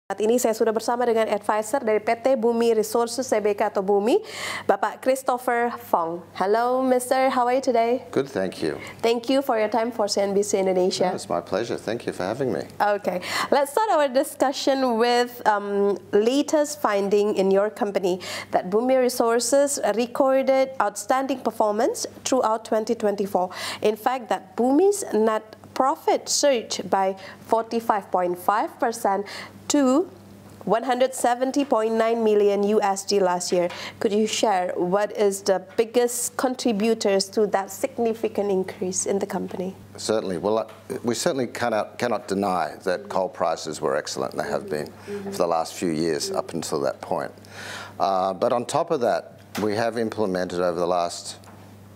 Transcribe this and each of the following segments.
Saat ini saya sudah bersama dengan advisor dari PT Bumi Resources Tbk atau BUMI, Bapak Christopher Fong. Hello, Mr. How are you today? Good, thank you. Thank you for your time for CNBC Indonesia. No, it's my pleasure. Thank you for having me. Okay, let's start our discussion with latest finding in your company that Bumi Resources recorded outstanding performance throughout 2024. In fact, that Bumi's net profit surged by 45.5% to 170.9 million USD last year. Could you share what is the biggest contributors to that significant increase in the company? Certainly. Well, we certainly cannot deny that coal prices were excellent, and they have been for the last few years up until that point. But on top of that, we have implemented over the last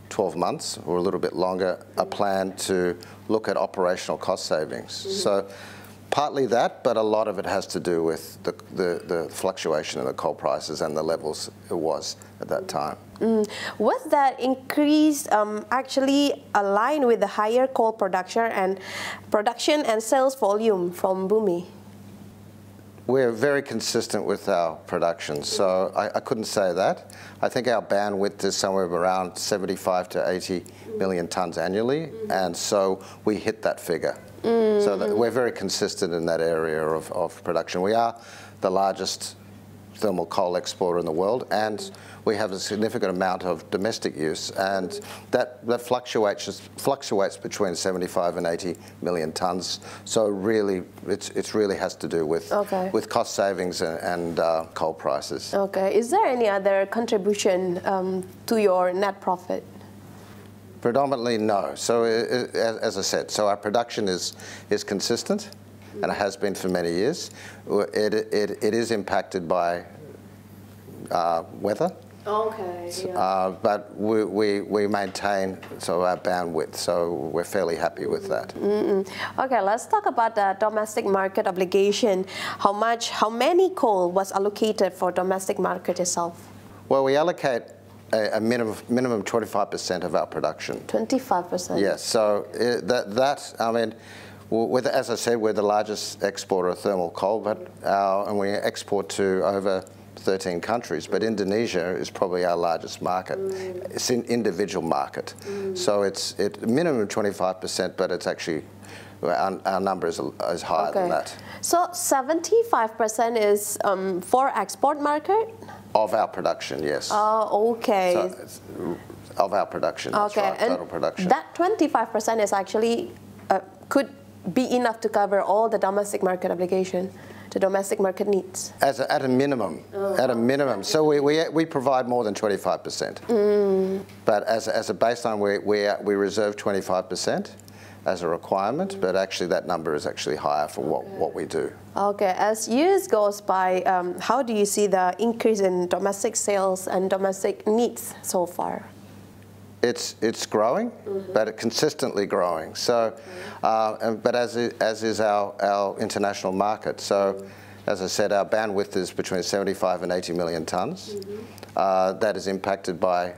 12 months or a little bit longer a plan to look at operational cost savings. So partly that, but a lot of it has to do with the fluctuation in the coal prices and the levels it was at that time. Was that increase actually aligned with the higher coal production and sales volume from Bumi? We're very consistent with our production, so I couldn't say that. I think our bandwidth is somewhere around 75 to 80 million tonnes annually, and so we hit that figure. So that we're very consistent in that area of production. We are the largest thermal coal exporter in the world, and we have a significant amount of domestic use, and that fluctuates between 75 and 80 million tonnes. So really, it really has to do with cost savings and coal prices. Okay. Is there any other contribution to your net profit? Predominantly, no. So as I said, so our production is consistent, and it has been for many years. It is impacted by weather. Okay. Yeah. But we maintain our bandwidth, so we're fairly happy with that. Okay, let's talk about the domestic market obligation. How many coal was allocated for domestic market itself? Well, we allocate a minimum 25% of our production. 25%? Yes, so I mean, as I said, we're the largest exporter of thermal coal, and we export to over 13 countries, but Indonesia is probably our largest market. It's an individual market. So it's minimum 25%, but it's actually, our number is higher than that. So 75% is for export market? Of our production, yes. Oh, okay. So of our production, that's right, total production. That 25% is actually, could be enough to cover all the domestic market obligation, the domestic market needs? At a minimum, So we provide more than 25%. But as a baseline, we reserve 25% as a requirement, but actually that number is actually higher for what we do. Okay, as years goes by, how do you see the increase in domestic sales and domestic needs so far? It's growing, but consistently growing. So, but as is our international market. So, as I said, our bandwidth is between 75 and 80 million tonnes. That is impacted by,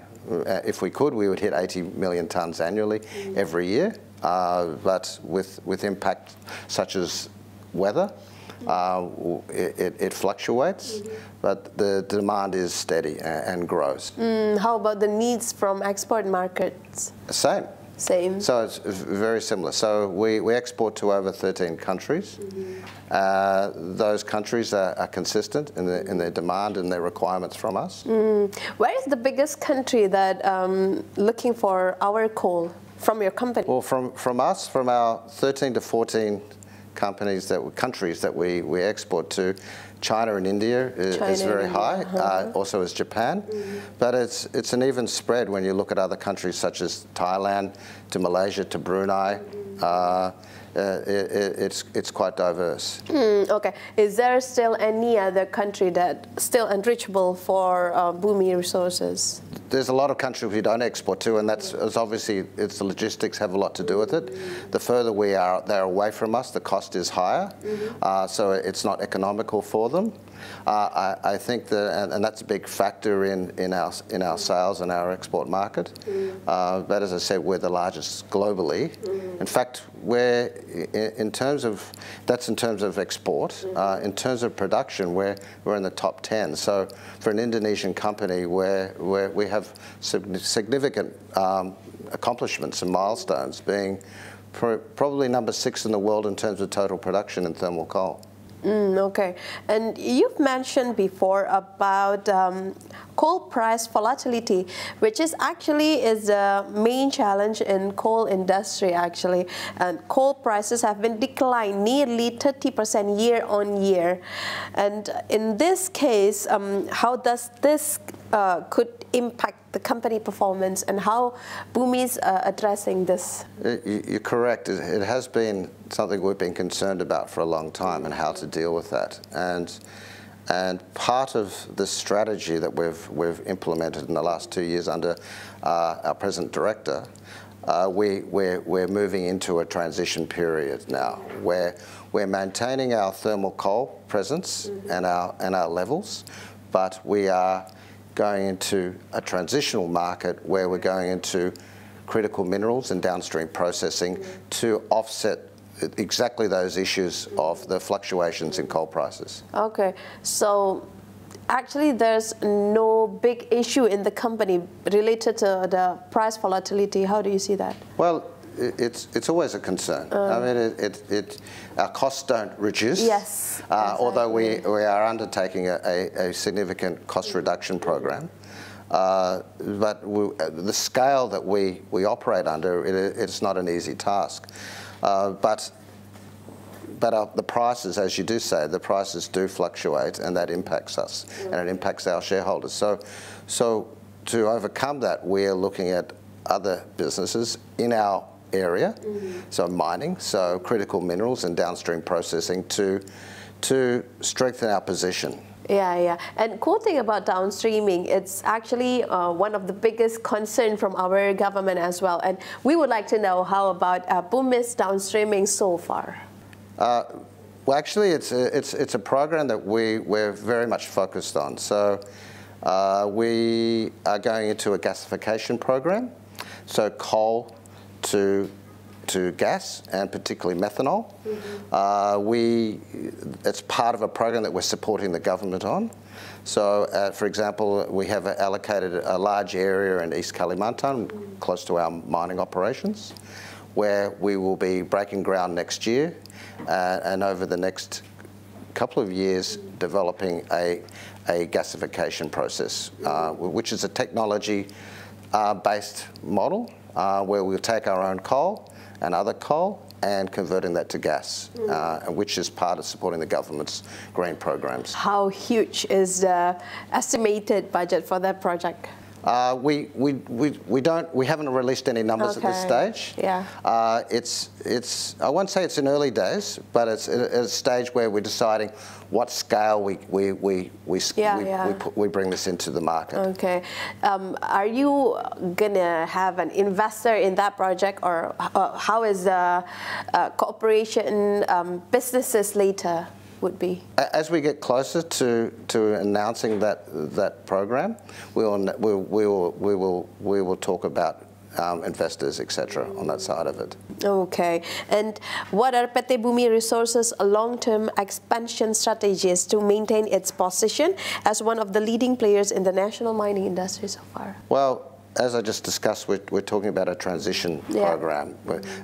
if we could, we would hit 80 million tonnes annually every year. But with impact such as weather, it fluctuates, but the demand is steady and grows. How about the needs from export markets? Same. Same. So it's very similar. So we export to over 13 countries. Those countries are consistent in their demand and their requirements from us. Where is the biggest country that looking for our coal from your company? Well, from us, from our 13 to 14 countries that we export to, China and India is very high, also is Japan, but it's an even spread when you look at other countries such as Thailand, to Malaysia, to Brunei. It's quite diverse. Okay, is there still any other country that still unreachable for Bumi Resources? there's a lot of countries we don't export to, and that's obviously it's the logistics have a lot to do with it. The further they're away from us, the cost is higher, so it's not economical for them. I think that, and that's a big factor in our sales and our export market. But as I said, we're the largest globally. In fact, we're in terms of export. In terms of production, we're in the top 10. So for an Indonesian company, we have significant accomplishments and milestones, being probably number 6 in the world in terms of total production in thermal coal. Okay, and you've mentioned before about coal price volatility, which is a main challenge in coal industry actually, and coal prices have been declined nearly 30% year on year. And in this case, how does this could impact the company performance, and how Bumi is addressing this? You're correct. It has been something we've been concerned about for a long time, and how to deal with that. And part of the strategy that we've implemented in the last 2 years under our present director, we're moving into a transition period now, where we're maintaining our thermal coal presence and our levels, but we are going into a transitional market where we're going into critical minerals and downstream processing to offset exactly those issues of the fluctuations in coal prices. Okay, so actually there's no big issue in the company related to the price volatility. How do you see that? Well, it's always a concern. I mean, our costs don't reduce. Yes. Exactly. Although we are undertaking a significant cost reduction program. But the scale that we operate under, it's not an easy task. But the prices, as you do say, the prices do fluctuate, and that impacts us, and it impacts our shareholders. So to overcome that, we are looking at other businesses in our area, so mining, so critical minerals and downstream processing, to strengthen our position. Yeah. And cool thing about downstreaming, it's actually one of the biggest concerns from our government as well. And we would like to know how about Bumi's downstreaming so far. Well, actually, it's a program that we're very much focused on. So we are going into a gasification program, so coal to gas, and particularly methanol. It's part of a program that we're supporting the government on. So, for example, we have allocated a large area in East Kalimantan, close to our mining operations, where we will be breaking ground next year, and over the next couple of years developing a gasification process, which is a technology-based model, where we'll take our own coal and other coal and converting that to gas, which is part of supporting the government's green programs. How huge is the estimated budget for that project? We haven't released any numbers at this stage. Yeah. I won't say it's in early days, but it's at a stage where we're deciding what scale we bring this into the market. Okay. Are you gonna have an investor in that project, or how is the cooperation businesses later would be? As we get closer to announcing that program, we will talk about investors, etc., on that side of it. Okay. And what are PT Bumi Resources' long-term expansion strategies to maintain its position as one of the leading players in the national mining industry so far? Well, as I just discussed, we're talking about a transition program,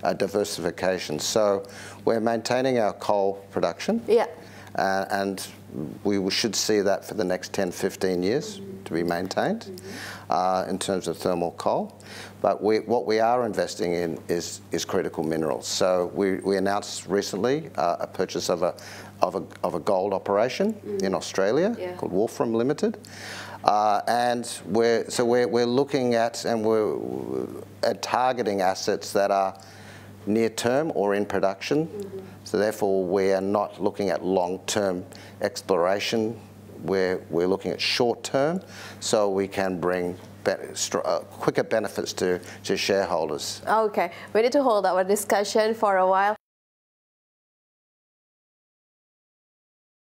a diversification. So we're maintaining our coal production. Yeah. And we should see that for the next 10, 15 years to be maintained in terms of thermal coal. But what we are investing in is critical minerals. So we announced recently a purchase of a gold operation in Australia called Wolfram Limited. And we're looking at and we're targeting assets that are near term or in production. So therefore we are not looking at long-term exploration. We're looking at short term, so we can bring quicker benefits to shareholders. Okay, we need to hold our discussion for a while.